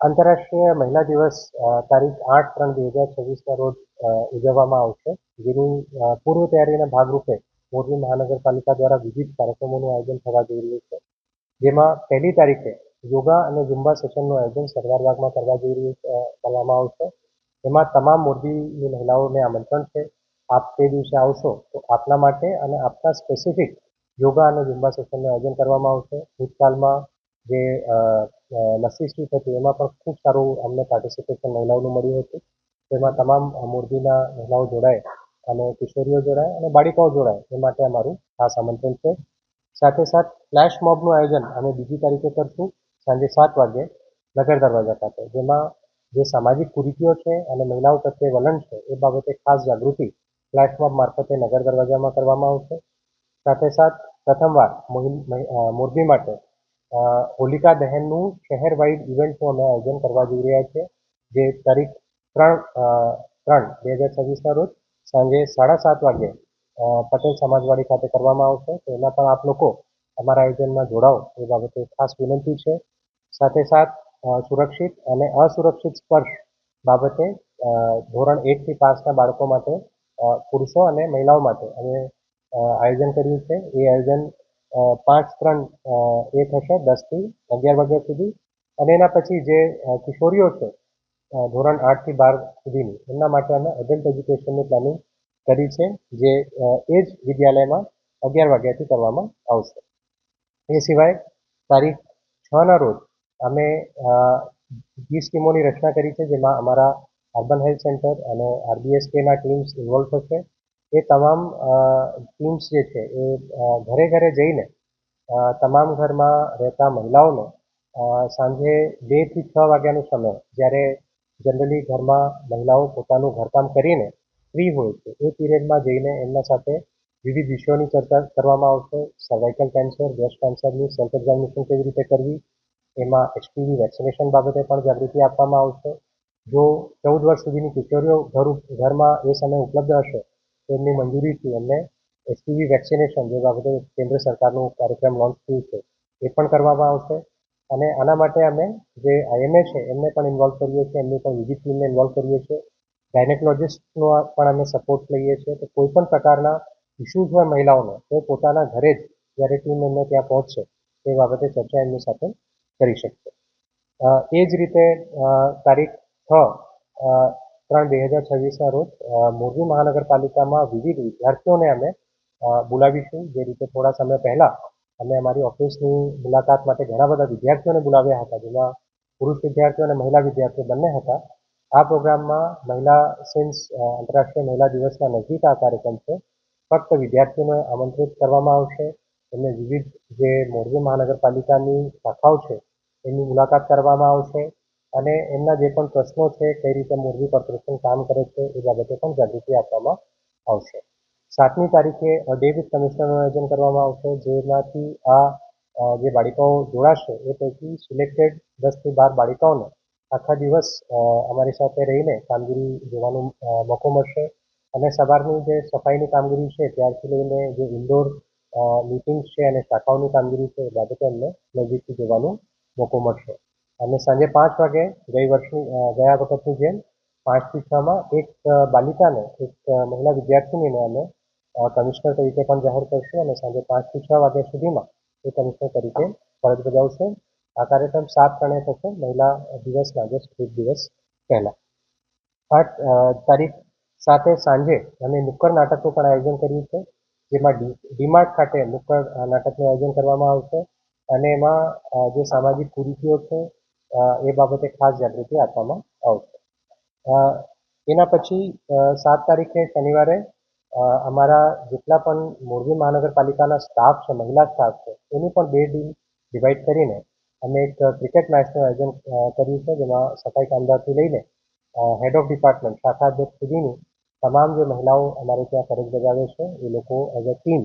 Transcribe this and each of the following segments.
આંતરરાષ્ટ્રીય મહિલા દિવસ તારીખ 8/3/2026ના રોજ ઉજવવામાં આવશે. જેની પૂર્વ તૈયારીના ભાગરૂપે મોરબી મહાનગરપાલિકા દ્વારા વિવિધ કાર્યક્રમોનું આયોજન થવા જઈ રહ્યું છે. જેમાં 1લી તારીખે યોગા અને ઝુમ્બા સેશનનું આયોજન સરદાર બાગમાં કરવામાં આવશે. એમાં તમામ મોરબીની મહિલાઓને આમંત્રણ છે. આપ તે દિવસે આવશો તો આપના માટે અને આપના સ્પેસિફિક યોગા અને ઝુમ્બા સેશનનું આયોજન કરવામાં આવશે. ભૂતકાળમાં જે લસ્સી સ્ટ્રીટ હતી એમાં પણ ખૂબ સારું અમને પાર્ટિસિપેશન મહિલાઓનું મળ્યું હતું. તેમાં તમામ મોરબીના મહિલાઓ જોડાય અને કિશોરીઓ જોડાય અને બાળિકાઓ જોડાય એ માટે અમારું ખાસ આમંત્રણ છે. સાથે સાથ ફ્લેશ મોબનું આયોજન અમે 2જી તારીખે કરશું સાંજે 7 વાગે નગર દરવાજા ખાતે, જેમાં જે સામાજિક કુરીતિઓ છે અને મહિલાઓ પ્રત્યે વલણ છે એ બાબતે ખાસ જાગૃતિ ફ્લેશ મોબ મારફતે નગર દરવાજામાં કરવામાં આવશે. સાથે સાથ પ્રથમવાર મોરબી માટે હોલિકા દહનનું શહેર વાઇડ ઇવેન્ટનું અમે આયોજન કરવા જઈ રહ્યા છીએ, જે તારીખ 3/3/2026ના રોજ સાંજે 7:30 વાગે પટેલ સમાજવાડી ખાતે કરવામાં આવશે. તો એમાં પણ આપ લોકો અમારા આયોજનમાં જોડાઓ એ બાબતે ખાસ વિનંતી છે. સાથે સાથ સુરક્ષિત અને અસુરક્ષિત સ્પર્શ બાબતે ધોરણ 1થી 5ના બાળકો માટે પુરુષો અને મહિલાઓ માટે અમે આયોજન કર્યું છે. એ આયોજન 5/3 એ થશે 10થી 11 વાગ્યા સુધી. અને એના પછી જે કિશોરીઓ છે ધોરણ 8થી 12 સુધીની, એમના માટે અમે એડલ્ટ એજ્યુકેશનની પ્લાનિંગ કરી છે, જે એ જ વિદ્યાલયમાં 11 વાગ્યાથી કરવામાં આવશે. એ સિવાય તારીખ 6ના રોજ અમે 20 ટીમોની રચના કરી છે, જેમાં અમારા અર્બન હેલ્થ સેન્ટર અને RBSKના ટીમ્સ ઇન્વોલ્વ થશે. એ તમામ ટીમ્સ જે છે એ ઘરે ઘરે જઈને તમામ ઘરમાં રહેતા મહિલાઓને સાંજે 2થી 6 વાગ્યાનો સમય, જ્યારે જનરલી ઘરમાં મહિલાઓ પોતાનું ઘરકામ કરીને ફ્રી હોય છે, એ પીરિયડમાં જઈને એમના સાથે વિવિધ વિષયોની ચર્ચા કરવામાં આવશે. સર્વાઇકલ કેન્સર, બ્રેસ્ટ કેન્સરની સેલ્ફ એક્ઝામિનેશન કેવી રીતે કરવી, એમાં HPV વેક્સિનેશન બાબતે પણ જાગૃતિ આપવામાં આવશે. જો 14 વર્ષ સુધીની કિશોરીઓ ઘરમાં એ સમય ઉપલબ્ધ હશે તો એમની મંજૂરીથી એમને HPV વેક્સિનેશન જે બાબતે કેન્દ્ર સરકારનું કાર્યક્રમ લોન્ચ થયું છે એ પણ કરવામાં આવશે. અને આના માટે અમે જે IMA છે એમને પણ ઇન્વોલ્વ કરીએ છીએ, એમની પણ વિવિધ ટીમને ઇન્વોલ્વ કરીએ છીએ. ગાયનેકોલોજિસ્ટનો પણ અમે સપોર્ટ લઈએ છીએ. તો કોઈ પણ પ્રકારના ઇસ્યુઝ હોય મહિલાઓને તો પોતાના ઘરે જ જ્યારે ટીમ એમને ત્યાં પહોંચશે તે બાબતે ચર્ચા એમની સાથે કરી શકશે. એ જ રીતે તારીખ 6/3/2026ના રોજ મોરબી મહાનગરપાલિકામાં વિવિધ વિદ્યાર્થીઓને અમે બોલાવીશું. જે રીતે થોડા સમય પહેલા અમે અમારી ઓફિસની મુલાકાત માટે ઘણા બધા વિદ્યાર્થીઓને બોલાવ્યા હતા, જેમાં પુરુષ વિદ્યાર્થીઓ અને મહિલા વિદ્યાર્થીઓ બંને હતા. આ પ્રોગ્રામમાં આંતરરાષ્ટ્રીય મહિલા દિવસના નજીક આ કાર્યક્રમ છે, ફક્ત વિદ્યાર્થીઓને આમંત્રિત કરવામાં આવશે. એમને વિવિધ જે મોરબી મહાનગરપાલિકાની શાખાઓ છે એની મુલાકાત કરવામાં આવશે અને એમના જે પણ પ્રશ્નો છે, કઈ રીતે મોરબી કોર્પોરેશન કામ કરે છે એ બાબતે પણ જાગૃતિ આપવામાં આવશે. 7મી તારીખે ડે વિથ કમિશનરનું આયોજન કરવામાં આવશે, જેમાંથી જે બાળિકાઓ જોડાશે એ પૈકી સિલેક્ટેડ 10થી 12 બાળિકાઓને આખા દિવસ અમારી સાથે રહીને કામગીરી જોવાનો મોકો મળશે. અને સવારની જે સફાઈની કામગીરી છે ત્યારથી લઈને જે ઇન્ડોર મીટિંગ્સ છે અને શાખાઓની કામગીરી છે એ બાબતે અમને નજીકથી જોવાનો મોકો મળશે. અને સાંજે 5 વાગે ગયા વખતની જેમ 5થી 6માં એક બાલિકાને, એક મહિલા વિદ્યાર્થીનીને અમે કમિશનર તરીકે પણ જાહેર કરશું અને સાંજે 5થી 6 વાગ્યા સુધીમાં એ કમિશનર તરીકે ફરજ બજાવશે. આ કાર્યક્રમ 7/3 થશે, મહિલા દિવસના જસ્ટ એક દિવસ પહેલા. તારીખ 7એ સાંજે અમે નુક્કડ નાટકનું પણ આયોજન કર્યું છે, જેમાં ડીમાર્ટ ખાતે નુક્કડ નાટકનું આયોજન કરવામાં આવશે અને એમાં જે સામાજિક કુરીતિઓ છે એ બાબતે ખાસ જાગૃતિ આપવામાં આવશે. એના પછી 7 તારીખે શનિવારે અમારા જેટલા પણ મોરબી મહાનગરપાલિકાના સ્ટાફ છે, મહિલા સ્ટાફ છે, એની પણ 2 ટીમ ડિવાઈડ કરીને અમે એક ક્રિકેટ મેચનું આયોજન કર્યું છે, જેમાં સફાઈ કામદારથી લઈને હેડ ઓફ ડિપાર્ટમેન્ટ, શાખા અધ્યક્ષ સુધીની તમામ જે મહિલાઓ અમારે ત્યાં ફરજ બજાવે છે એ લોકો એઝ અ ટીમ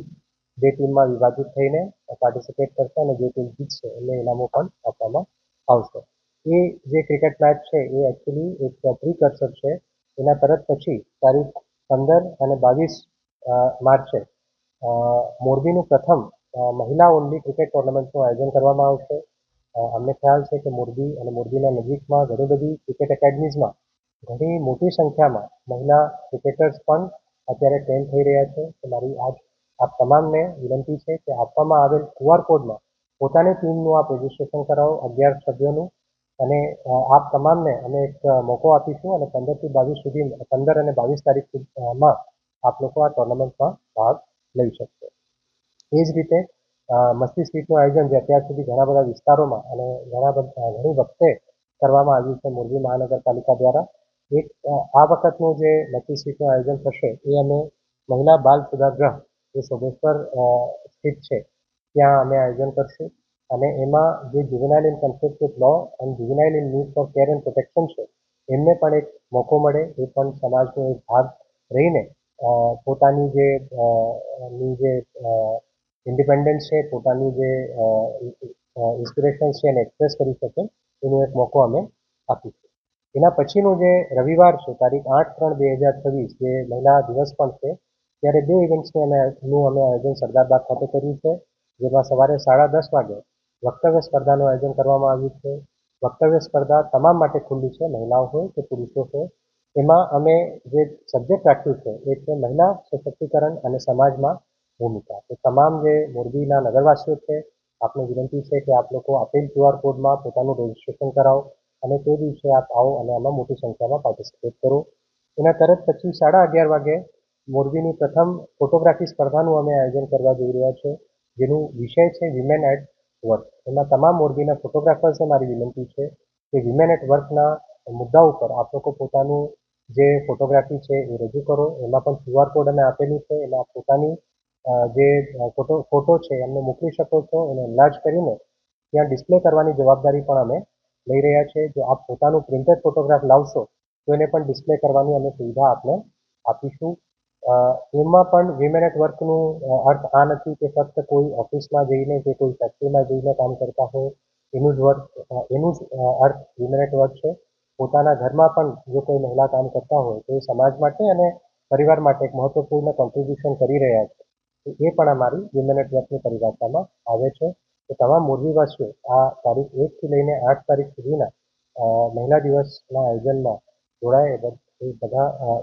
2 ટીમમાં વિભાજિત થઈને પાર્ટિસિપેટ કરશે અને જે ટીમ જીતશે એમને ઇનામો પણ આપવામાં આવશે. એ જે ક્રિકેટ મેચ છે એ એકચ્યુઅલી એક પ્રીકર્સર છે. એના તરત પછી તારીખ 15 અને 22 માર્ચે મોરબીનું પ્રથમ મહિલા ઓનલી ક્રિકેટ ટુર્નામેન્ટનું આયોજન કરવામાં આવશે. અમને ખ્યાલ છે કે મોરબી અને મોરબીના નજીકમાં ઘણી બધી ક્રિકેટ એકેડમીઝમાં ઘણી મોટી સંખ્યામાં મહિલા ક્રિકેટર્સ પણ અત્યારે ટ્રેન થઈ રહ્યા છે. તો મારી આપ તમામને વિનંતી છે કે આપવામાં આવેલ QR કોડમાં પોતાની ટીમનું આપ રજીસ્ટ્રેશન કરાવો 11 સભ્યોનું અને આપ તમામને અમે એક મોકો આપીશું અને 15 અને 22 તારીખમાં આપ લોકો આ ટુર્નામેન્ટમાં ભાગ લઈ શકશો. એ જ રીતે મસ્તી સ્વીટનું આયોજન જે અત્યાર સુધી ઘણા બધા વિસ્તારોમાં અને ઘણી વખતે કરવામાં આવ્યું છે મોરબી મહાનગરપાલિકા દ્વારા. એક આ વખતનું જે મસ્તી સ્વીટનું આયોજન થશે એ અમે મહિલા બાલ સુધારગૃહ જે સોમેશ્વર સ્થિત છે ત્યાં અમે આયોજન કરશું અને એમાં જે juvenile in conflict with law and juvenile in need for care and protection છે એમને પણ એક મોકો મળે, એ પણ સમાજનો એક ભાગ રહીને પોતાની જે ઇન્ડિપેન્ડન્સ છે, પોતાની જે ઇન્સ્પિરેશન્સ છે એને એક્સપ્રેસ કરી શકે એનો એક મોકો અમે આપીશું. એના પછીનું જે રવિવાર છે તારીખ 8/3/2026 જે મહિલા દિવસ પણ છે ત્યારે 2 ઇવેન્ટ્સનું અમે આયોજન સરદારબાગ ખાતે કર્યું છે, જેમાં સવારે 10:30 વાગે વક્તવ્ય સ્પર્ધાનું આયોજન કરવામાં આવ્યું છે. વક્તવ્ય સ્પર્ધા તમામ માટે ખુલ્લી છે, મહિલાઓ હોય કે પુરુષો હોય. એમાં અમે જે સબ્જેક્ટ રાખ્યું છે એ છે મહિલા સશક્તિકરણ અને સમાજમાં ભૂમિકા. તો તમામ જે મોરબીના નગરવાસીઓ છે આપને વિનંતી છે કે આપ લોકો આપેલ QR કોડમાં પોતાનું રજીસ્ટ્રેશન કરાવો અને તે દિવસે આપ આવો અને આમાં મોટી સંખ્યામાં પાર્ટિસિપેટ કરો. એના તરત પછી 11:30 વાગે મોરબીની પ્રથમ ફોટોગ્રાફી સ્પર્ધાનું અમે આયોજન કરવા જઈ રહ્યા છે, જેનું વિષય છે વિમેન એટ વર્ક. એમાં તમામ મોરબીના ફોટોગ્રાફર્સને મારી વિનંતી છે કે વિમેન એટ વર્કના મુદ્દા ઉપર આપ લોકો પોતાનું જે ફોટોગ્રાફી છે એ રજૂ કરો. એમાં પણ QR કોડ અમે આપેલું છે, એમાં આપ પોતાની જે ફોટો છે એમને મોકલી શકો છો. એને એનલાર્જ કરીને ત્યાં ડિસ્પ્લે કરવાની જવાબદારી પણ અમે લઈ રહ્યા છીએ. જો આપ પોતાનું પ્રિન્ટેડ ફોટોગ્રાફ લાવશો તો એને પણ ડિસ્પ્લે કરવાની અમે સુવિધા આપને આપીશું. એમાં પણ વિમેન એટ વર્કનું અર્થ આ નથી કે ફક્ત કોઈ ઓફિસમાં જઈને કે કોઈ ફેક્ટરીમાં જઈને કામ કરતા હોય એનું જ અર્થ વિમેન એટ વર્ક છે. પોતાના ઘરમાં પણ જો કોઈ મહિલા કામ કરતા હોય તો એ સમાજ માટે અને પરિવાર માટે એક મહત્વપૂર્ણ કોન્ટ્રીબ્યુશન કરી રહ્યા છે. તો એ પણ અમારી વિમેન એટ વર્કની પરિભાષામાં આવે છે. તો તમામ મોરબીવાસીઓ આ તારીખ 1થી લઈને 8 તારીખ સુધીના મહિલા દિવસના આયોજનમાં જોડાય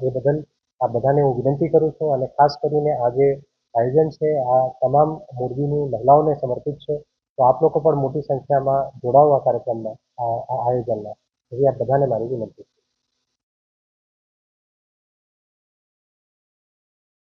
એ બદલ આ બધાને હું વિનંતી કરું છું અને ખાસ કરીને આ જે આયોજન છે આ તમામ મોરબીની મહિલાઓને સમર્પિત છે. તો આપ લોકો પણ મોટી સંખ્યામાં જોડાઓ આ કાર્યક્રમમાં, આ આયોજનમાં. એવી આપ બધાને મારી વિનંતી.